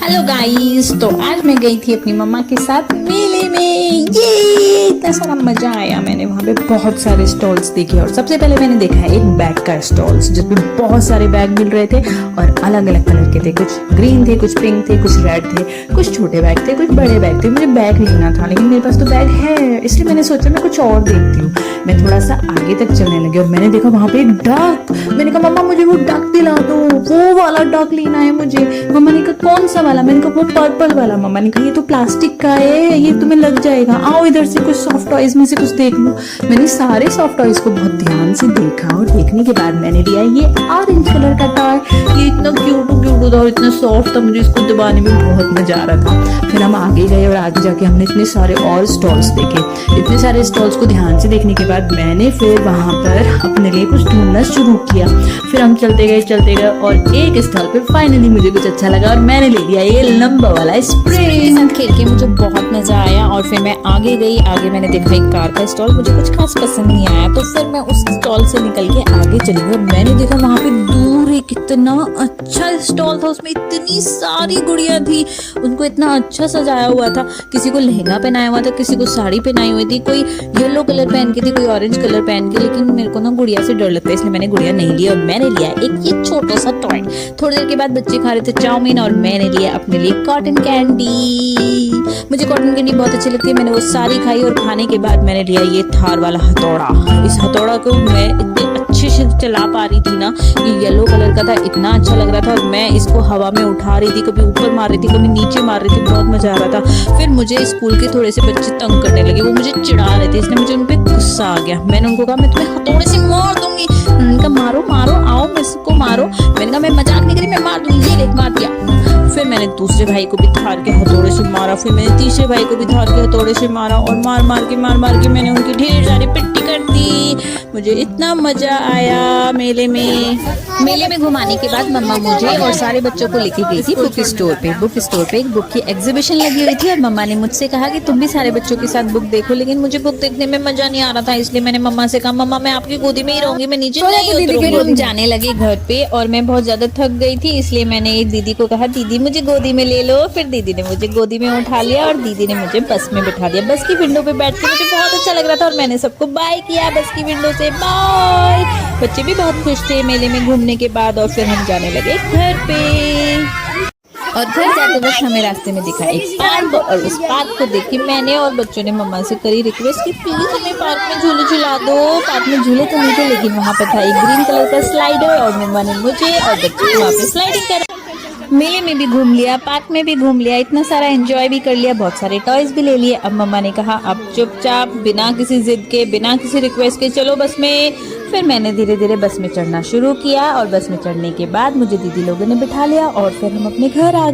Hello guys, तो आज मैं गई थी अपनी मम्मा के साथ मेले में। ये इतना सारा मजा आया। मैंने वहाँ पे बहुत सारे स्टॉल्स देखे और सबसे पहले मैंने देखा एक बैग का स्टॉल्स जिसमें बहुत सारे बैग मिल रहे थे और अलग अलग कलर के थे। कुछ ग्रीन थे, कुछ पिंक थे, कुछ रेड थे, कुछ छोटे बैग थे, कुछ बड़े बैग थे। मुझे बैग लेना था लेकिन मेरे पास तो बैग है, इसलिए मैंने सोचा मैं कुछ और देखती हूँ। मैं थोड़ा सा आगे तक चलने लगी और मैंने देखा वहाँ पे एक डक। मैंने कहा मम्मा मुझे वो डक दिला दो, वो वाला डक लेना है मुझे। मम्मा ने कहा कौन सा वाला? मैंने कहा वो पर्पल वाला। मम्मा ने कहा ये तो प्लास्टिक का है, ये तुम्हें लग जाएगा, आओ इधर से कुछ सॉफ्ट टॉयज में से कुछ देख लो। मैंने सारे सॉफ्ट टॉयज को बहुत ध्यान से देखा और देखने के बाद मैंने लिया ये ऑरेंज कलर का टॉय। ये इतना क्यूट था और इतना सॉफ्ट था, मुझे इसको दबाने में बहुत मजा आ रहा था। फिर हम आगे गए और आगे जाके हमने इतने सारे और स्टॉल्स देखे। इतने सारे स्टॉल्स को ध्यान से देखने के बाद मैंने फिर वहां पर अपने लिए कुछ ढूंढना शुरू किया। फिर हम चलते गए और एक स्टॉल पे फाइनली मुझे कुछ अच्छा लगा और मैंने ले लिया ये लंबा वाला स्प्रे। के साथ खेल के मुझे बहुत मजा आया और फिर मैं आगे गई। आगे मैंने देखा एक कार का स्टॉल, मुझे कुछ खास पसंद नहीं आया तो फिर मैं उस स्टॉल से निकल के आगे चली गई। मैंने देखा वहां पे दूर एक इतना अच्छा स्टॉल था, उसमें इतनी सारी गुड़िया थी, उनको इतना अच्छा सजाया हुआ था। किसी को लहंगा पहनाया हुआ था, किसी को साड़ी पहनाई हुई थी, कोई येलो कलर पहन के थी, कोई ऑरेंज कलर पहन के। लेकिन मेरे को ना गुड़िया से डर लगता है इसलिए मैंने गुड़िया नहीं लिया और मैंने लिया एक ये छोटा सा टॉय। थोड़ी देर के बाद बच्चे खा रहे थे चाउमीन और मैंने लिया अपने लिए कॉटन कैंडी। मुझे कॉटन कैंडी बहुत अच्छी लगती है, मैंने वो सारी खाई और खाने के बाद मैंने लिया ये थार वाला हथौड़ा। इस हथौड़ा को मैं इतने अच्छे से चला पा रही थी ना, ये येलो कलर का था, इतना अच्छा लग रहा था और मैं इसको हवा में उठा रही थी, कभी ऊपर मार रही थी, कभी नीचे मार रही थी, बहुत मजा आ रहा था। फिर मुझे स्कूल के थोड़े से बच्चे तंग करने लगे, वो मुझे चिढ़ा रहे थे, इसलिए मुझे उन पे गुस्सा आ गया। मैंने उनको कहा मैं तुम्हें हथौड़े से मार दूंगी। उन्होंने कहा मारो मारो, आओ मैं इसको मारो। मैंने कहा मैं मजाक नहीं करी, मैं मार दूंगी। ये देख मार दिया। फिर मैंने दूसरे भाई को भी थार के हथौड़े से मारा, फिर मैंने तीसरे भाई को भी थार के हथौड़े से मारा और मार मार के मैंने उनकी ढेर सारी पिट्टी कर दी। मुझे इतना मजा आया मेले में घुमाने के बाद मम्मा मुझे और सारे बच्चों को लेके गई थी बुक स्टोर पे एक बुक की एग्जीबिशन लगी हुई थी और मम्मा ने मुझसे कहा कि तुम भी सारे बच्चों के साथ बुक देखो। लेकिन मुझे बुक देखने में मजा नहीं आ रहा था, इसलिए मैंने मम्मा से कहा मम्मा मैं आपकी गोदी में ही रहूंगी, मैं नीचे नहीं उतरूंगी। हम जाने लगे घर पे और मैं बहुत ज्यादा थक गई थी, इसलिए मैंने एक दीदी को कहा दीदी मुझे गोदी में ले लो। फिर दीदी ने मुझे गोदी में उठा लिया और दीदी ने मुझे बस में बिठा दिया। बस की विंडो पे बैठ के मुझे बहुत अच्छा लग रहा था और मैंने सबको बाय किया बस की विंडो से, बाय। बच्चे भी बहुत खुश थे मेले में घूमने के बाद और फिर हम जाने लगे घर पे। और घर जाते वक्त हमें रास्ते में दिखा एक पार्क और उस पार्क को देख के मैंने और बच्चों ने मम्मा से करी रिक्वेस्ट कि प्लीज हमें पार्क में झूले झुला दो। पार्क में झूले तो नहीं थे लेकिन वहाँ पे था एक ग्रीन कलर का स्लाइडर और मम्मा ने मुझे और बच्चे को वहाँ पे स्लाइडिंग करा। मेले में भी घूम लिया, पार्क में भी घूम लिया, इतना सारा एंजॉय भी कर लिया, बहुत सारे टॉयज भी ले लिए। अब मम्मा ने कहा अब चुपचाप बिना किसी जिद के, बिना किसी रिक्वेस्ट के चलो बस में। फिर मैंने धीरे धीरे बस में चढ़ना शुरू किया और बस में चढ़ने के बाद मुझे दीदी लोगों ने बिठा लिया और फिर हम अपने घर आ गए।